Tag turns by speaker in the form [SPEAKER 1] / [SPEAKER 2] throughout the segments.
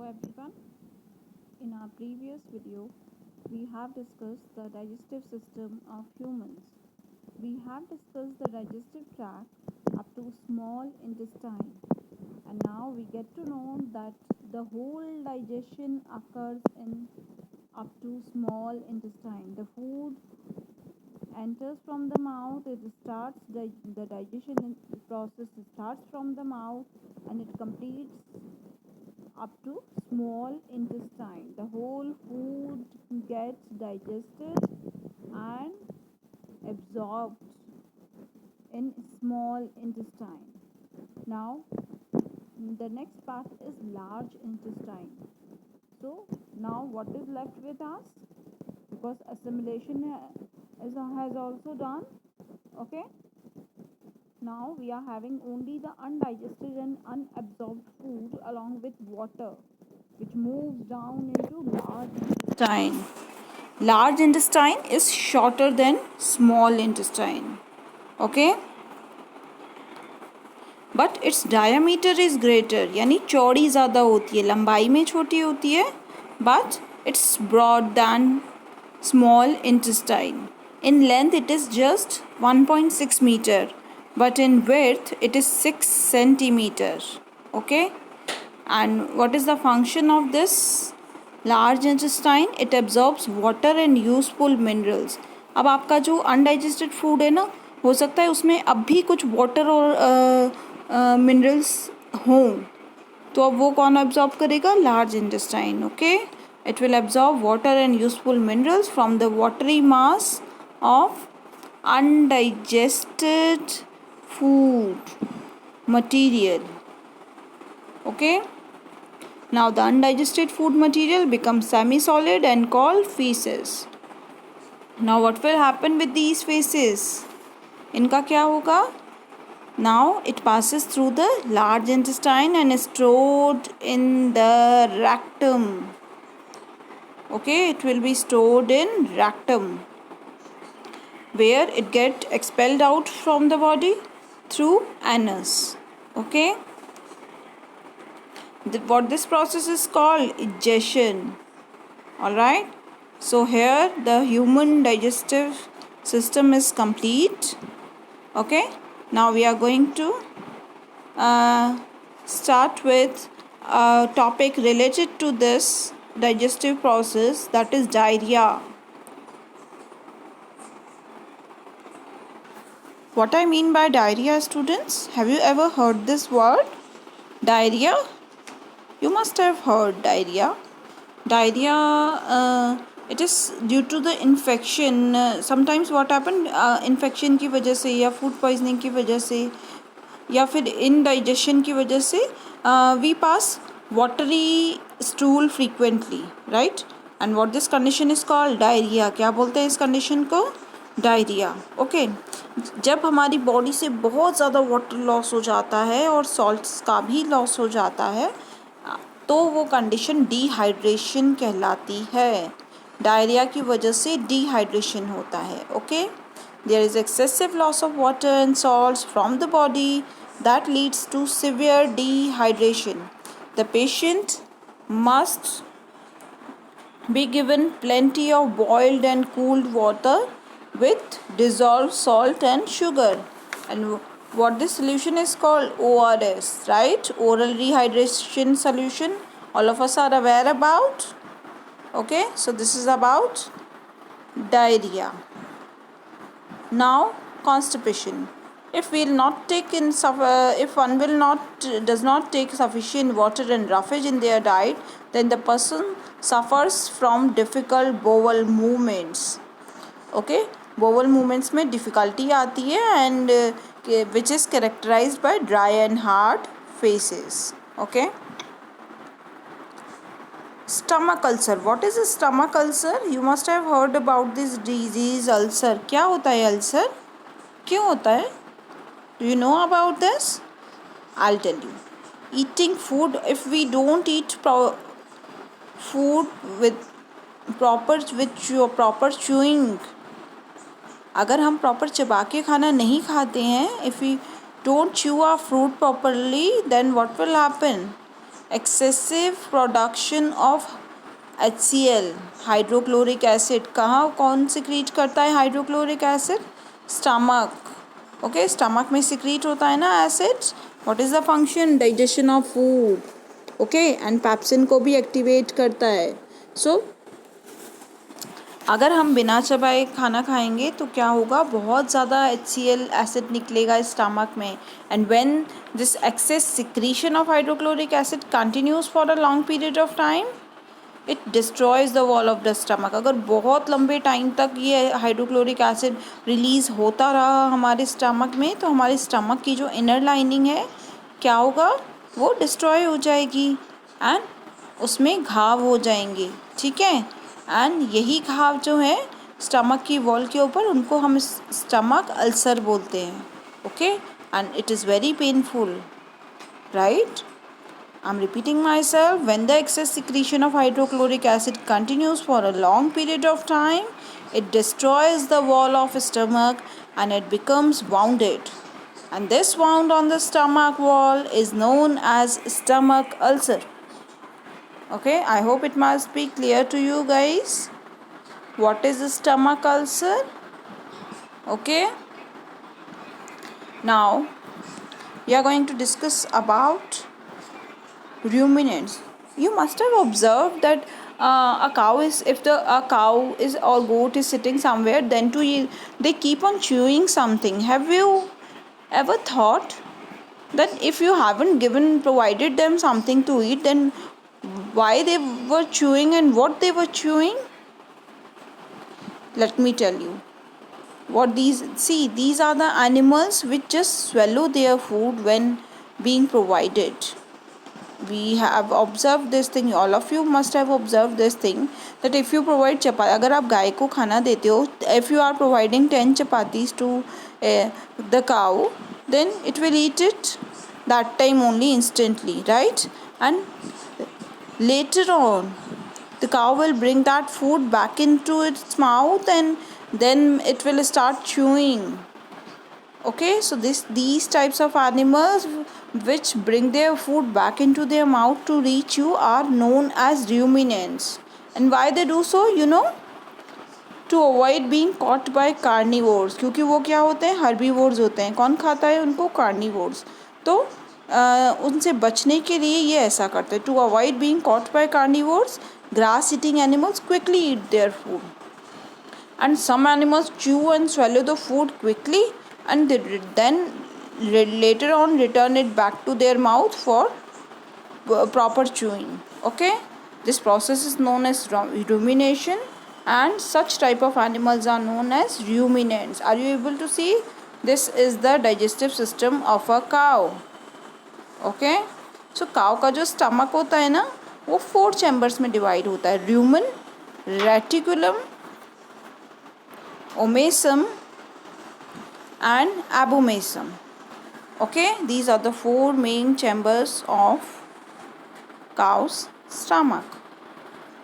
[SPEAKER 1] everyone. In our previous video, we have discussed the digestive system of humans. We have discussed the digestive tract up to small intestine, and now we get to know that the whole digestion occurs in up to small intestine. The food enters from the mouth, the digestion process starts from the mouth and it completes up to small intestine. The whole food gets digested and absorbed in small intestine. Now, the next part is large intestine. So, now what is left with us? Because assimilation has also done. Okay. Now we are having only the undigested and unabsorbed food along with water, which moves down into large intestine. Large intestine is shorter than small intestine. Okay, but its diameter is greater, यानी चौड़ी ज़्यादा होती है, लंबाई में छोटी होती है, but it's broad than small intestine. In length it is just 1.6 meter, but in width it is 6 centimeter. Okay, and what is the function of this large intestine? It absorbs water and useful minerals. अब आपका जो undigested food है ना, हो सकता है उसमें अब भी कुछ वाटर और मिनरल्स हों, तो अब वो कौन एब्जॉर्ब करेगा? Large intestine. Okay, it will absorb water and useful minerals from the watery mass of undigested food material. Okay, now the undigested food material becomes semi-solid and called feces. Now what will happen with these feces? इनका क्या होगा? Now it passes through the large intestine and is stored in the rectum. Okay, it will be stored in rectum, where it get expelled out from the body through anus. Okay, what this process is called? Egestion. Alright, so here the human digestive system is complete. Okay, now we are going to start with a topic related to this digestive process, that is diarrhea. What I mean by diarrhea, students? Have you ever heard this word? Diarrhea? You must have heard diarrhea. Diarrhea, it is due to the infection. Sometimes what happen, infection की वजह से या food poisoning की वजह से या फिर indigestion की वजह से we pass watery stool frequently, right? And what this condition is called? Diarrhea. क्या बोलते हैं इस condition को? डायरिया. ओके, जब हमारी बॉडी से बहुत ज़्यादा वाटर लॉस हो जाता है और सॉल्ट्स का भी लॉस हो जाता है, तो वो कंडीशन डिहाइड्रेशन कहलाती है. डायरिया की वजह से डिहाइड्रेशन होता है. Okay, there is excessive loss of water and salts from the body that leads to severe dehydration. The patient must be given plenty of boiled and cooled water with dissolved salt and sugar. And what this solution is called? ORS, right? Oral rehydration solution. All of us are aware about. Okay, so this is about diarrhea. Now constipation. If one does not take sufficient water and roughage in their diet, then the person suffers from difficult bowel movements. Okay, bowel movements में difficulty आती है and which is characterized by dry and hard faces. Okay, stomach ulcer. What is a stomach ulcer? You must have heard about this disease, ulcer. क्या होता है ulcer? क्यों होता है? Do you know about this? I'll tell you. Eating food, if we don't eat food with proper chewing, अगर हम proper चबा के खाना नहीं खाते हैं, if we don't chew our fruit properly, then what will happen?
[SPEAKER 2] Excessive production of HCl, hydrochloric acid, कहाँ कौन सिक्रीट करता है hydrochloric acid? Stomach. Okay, stomach में सिक्रीट होता है ना acid. What is the function? Digestion of food. Okay, and pepsin को भी एक्टिवेट करता है. सो अगर हम बिना चबाए खाना खाएंगे तो क्या होगा? बहुत ज़्यादा HCl एसिड निकलेगा स्टमक में. And when this excess secretion of hydrochloric acid continues for a long period of time, it destroys the wall of the stomach. अगर बहुत लंबे टाइम तक ये हाइड्रोक्लोरिक एसिड रिलीज़ होता रहा हमारे स्टमक में, तो हमारे स्टमक की जो इनर लाइनिंग है क्या होगा? वो डिस्ट्रॉय हो जाएगी एंड उसमें घाव हो जाएंगे. ठीक है, एंड यही घाव जो है स्टमक की वॉल के ऊपर, उनको हम स्टमक अल्सर बोलते हैं. Okay, and it is very painful, right? I'm repeating myself. When the excess secretion of hydrochloric acid continues for a long period of time, it destroys the wall of stomach and it becomes wounded. And this wound on the stomach wall is known as stomach ulcer. Okay, I hope it must be clear to you guys. What is a stomach ulcer? Okay. Now, we are going to discuss about ruminants. You must have observed that a cow is, if a cow is or goat is sitting somewhere, then they keep on chewing something. Have you ever thought that if you haven't provided them something to eat, then why they were chewing and what they were chewing? Let me tell you. These are the animals which just swallow their food when being provided. We have observed this thing, all of you must have observed this thing, that if you provide chapati, अगर आप गाय को खाना देते हो, if you are providing 10 chapatis to the cow, then it will eat it that time only, instantly, right? And later on the cow will bring that food back into its mouth and then it will start chewing. Okay, so these types of animals which bring their food back into their mouth to reach you are known as ruminants. And why they do so, you know? To avoid being caught by carnivores. क्योंकि वो क्या होते हैं? herbivores होते हैं. कौन खाता है उनको? carnivores. तो उनसे बचने के लिए ये ऐसा करते हैं. To avoid being caught by carnivores, grass eating animals quickly eat their food. And some animals chew and swallow the food quickly and then later on return it back to their mouth for proper chewing. Okay, this process is known as rumination, and such type of animals are known as ruminants. Are you able to see? This is the digestive system of a cow. Okay, so cow का जो stomach होता है ना, वो 4 chambers में divide होता है. rumen, reticulum, omasum and abomasum. Okay, these are the 4 main chambers of cow's stomach.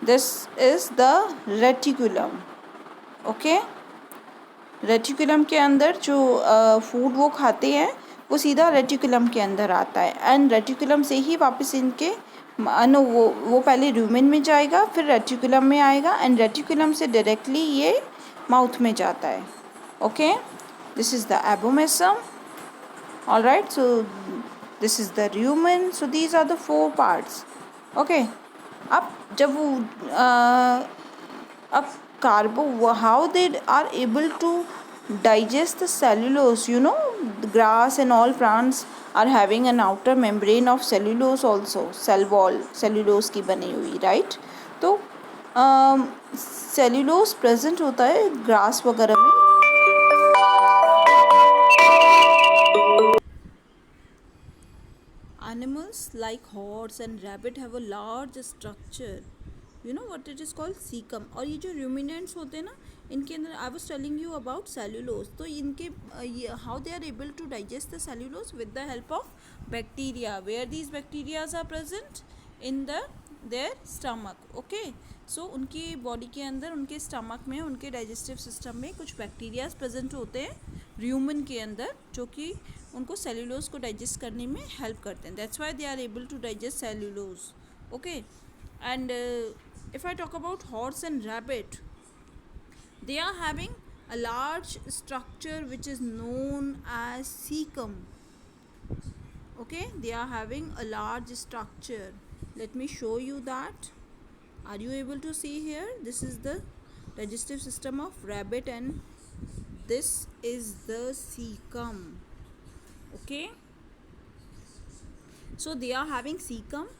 [SPEAKER 2] This is the reticulum. Okay, reticulum के अंदर जो फूड वो खाते हैं वो सीधा रेटिकुलम के अंदर आता है. एंड रेटिकुलम से ही वापस इनके वो पहले रूमेन में जाएगा, फिर रेटिकुलम में आएगा, एंड रेटिकुलम से डायरेक्टली ये माउथ में जाता है. Okay, this is the abomasum. Alright, so this is the rumen. So these are the 4 parts. Okay, अब जब वो अब how they are able to digest the cellulose, you know, the grass and all plants are having an outer membrane of cellulose also, cell wall cellulose की बनी हुई, right? तो cellulose present होता है grass वगैरह में. Animals like horse and rabbit have a large structure. You know what it is called? Caecum. और ये जो ruminants होते हैं ना, इनके अंदर I was telling you about cellulose. तो इनके how they are able to digest the cellulose with the help of bacteria. Where these bacteria are present? In their stomach. Okay, so उनकी बॉडी के अंदर, उनके स्टमक में, उनके digestive system में कुछ बैक्टीरियाज प्रेजेंट होते हैं रूमन के अंदर, जो कि उनको सेल्यूलोज को डाइजेस्ट करने में हेल्प करते हैं. That's why they are able to digest cellulose. Okay. And if I talk about horse and rabbit, they are having a large structure which is known as cecum. Okay, they are having a large structure. Let me show you that. Are you able to see here? This is the digestive system of rabbit and this is the cecum. Okay, so they are having cecum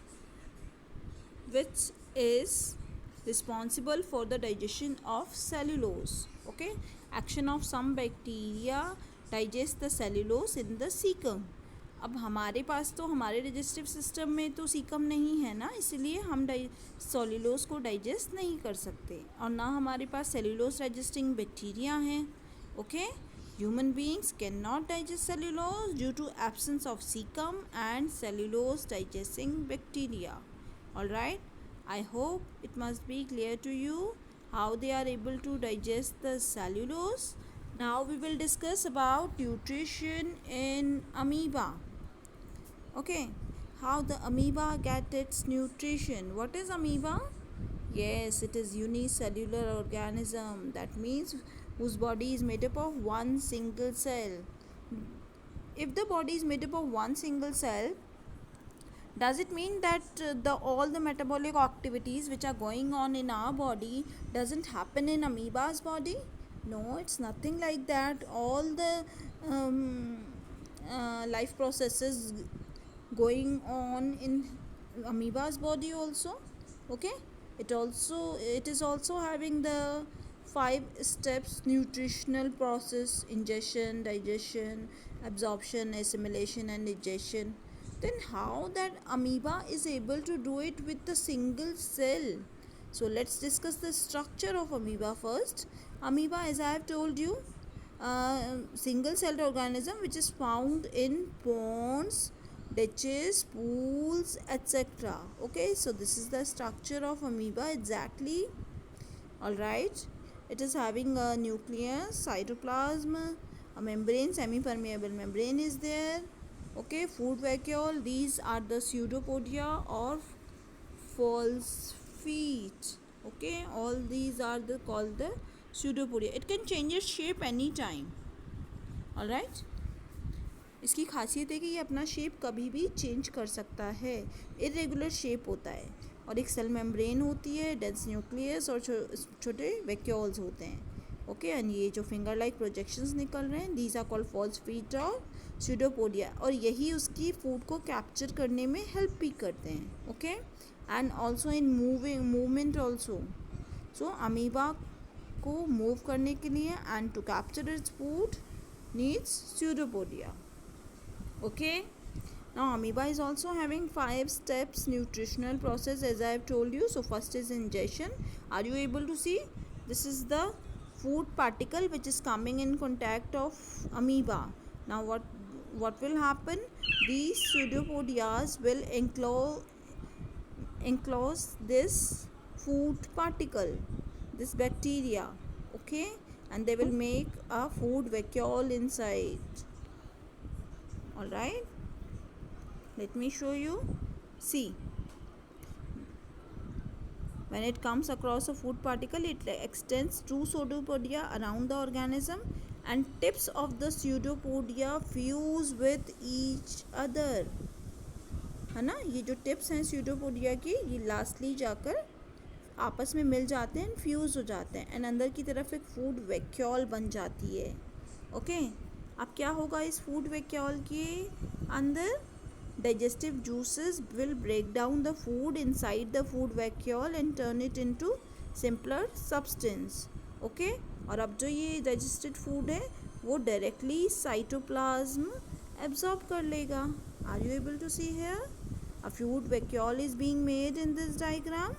[SPEAKER 2] which is responsible for the digestion of cellulose. Okay, action of some bacteria digest the cellulose in the cecum. अब हमारे पास तो हमारे digestive system में तो caecum नहीं है ना, इसलिए हम सेल्यूलोज को डाइजेस्ट नहीं कर सकते और ना हमारे पास सेल्यूलोज डाइजेस्टिंग बैक्टीरिया हैं. Okay, human beings cannot digest cellulose due to absence of cecum and cellulose digesting bacteria. All right, I hope it must be clear to you how they are able to digest the cellulose. Now we will discuss about nutrition in amoeba. Okay, how the amoeba get its nutrition. What is amoeba? Yes, it is unicellular organism. That means whose body is made up of one single cell. If the body is made up of one single cell, does it mean that all the metabolic activities which are going on in our body doesn't happen in amoeba's body? No, it's nothing like that. All the life processes going on in amoeba's body also. Okay, it is also having the 5 steps nutritional process: ingestion, digestion, absorption, assimilation and digestion. Then how that amoeba is able to do it with the single cell? So let's discuss the structure of amoeba first. Amoeba, as I have told you, single celled organism which is found in ponds, ditches, pools, etc. Okay, so this is the structure of amoeba exactly. All right, it is having a nucleus, cytoplasm, a membrane, semi-permeable membrane is there. Okay, food vacuole, these are the pseudopodia or false feet. Okay, all these are called the pseudopodia. It can change its shape anytime. All right, इसकी खासियत है कि ये अपना shape कभी भी change कर सकता है. इरेगुलर शेप होता है और एक सेल मेम्ब्रेन होती है, डेंस न्यूक्लियस और छोटे वैक्यूल्स होते हैं. ओके, एंड ये जो फिंगर लाइक प्रोजेक्शंस निकल रहे हैं, these are called false feet और स्यूडोपोडिया, और यही उसकी फूड को कैप्चर करने में हेल्प भी करते हैं. Okay, and also in movement also. So amoeba को मूव करने के लिए and to capture its food needs pseudopodia. Okay, now amoeba is also having 5 steps nutritional process as I have told you. So first is ingestion. Are you able to see? This is the food particle which is coming in contact of amoeba. Now what will happen? These pseudopodias will enclose this food particle, this bacteria. Okay, and they will make a food vacuole inside. All right, let me show you. See, when it comes across a food particle, it extends 2 pseudopodia around the organism and tips of the pseudopodia fuse with each other. है ना, ये जो tips हैं pseudopodia की, ये lastly जाकर आपस में मिल जाते हैं, फ्यूज़ हो जाते हैं एंड अंदर की तरफ एक फूड वैक्यूल बन जाती है. ओके, अब क्या होगा इस फूड वैक्यूल के अंदर? Digestive juices will break down the food inside the food vacuole and turn it into simpler substance. Okay, और अब जो ये डाइजेस्टेड फूड है वो डायरेक्टली साइटोप्लाज्म एब्जॉर्ब कर लेगा. Are you able to see here? A food vacuole is being made in this diagram.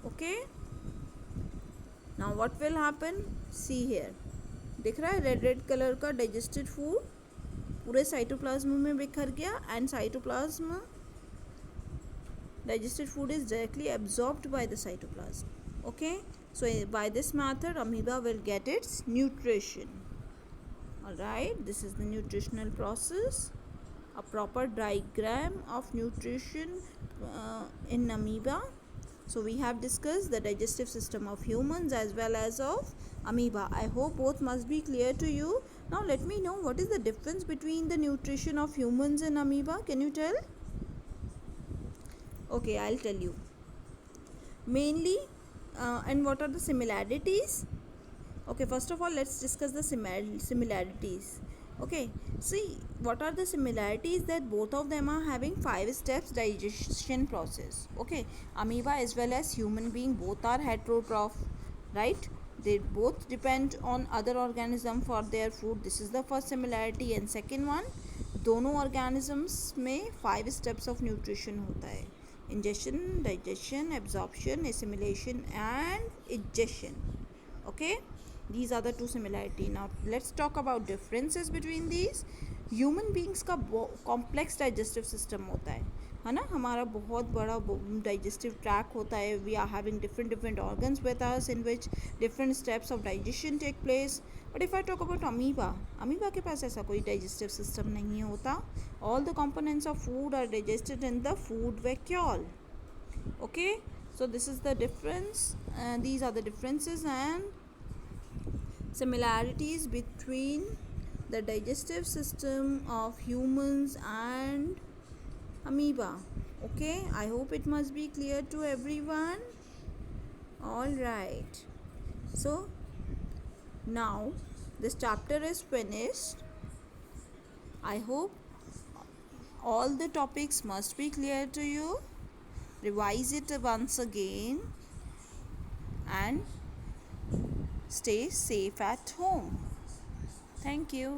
[SPEAKER 2] Okay, now what will happen? See here, दिख रहा है रेड कलर का डाइजेस्टेड फूड पूरे cytoplasm में बिखर गया and cytoplasm digested food is directly absorbed by the cytoplasm. Okay, so by this method amoeba will get its nutrition. Alright, this is the nutritional process, a proper diagram of nutrition in amoeba. So we have discussed the digestive system of humans as well as of amoeba. I hope both must be clear to you. Now let me know what is the difference between the nutrition of humans and amoeba. Can you tell? Okay, I'll tell you. Mainly, and what are the similarities? Okay, first of all, let's discuss the similarities. Okay, see what are the similarities, that both of them are having 5 steps digestion process. Okay, amoeba as well as human being, both are heterotroph, right? They both depend on other organism for their food. This is the first similarity. And second one, दोनों organisms में 5 steps of nutrition होता है: ingestion, digestion, absorption, assimilation and egestion. Okay, these are the two similarity. Now let's talk about differences between these. Human beings का complex digestive system होता है ना. हमारा बहुत बड़ा डाइजेस्टिव ट्रैक होता है. We are having different organs with us in which different steps of digestion take place. But if I talk about amoeba के पास ऐसा कोई डाइजेस्टिव सिस्टम नहीं होता. All the components of food are digested in the food vacuole. Okay, so this is the difference, and these are the differences and similarities between the digestive system of humans and amoeba. Okay, I hope it must be clear to everyone. All right, so now this chapter is finished. I hope all the topics must be clear to you. Revise it once again and stay safe at home. Thank you.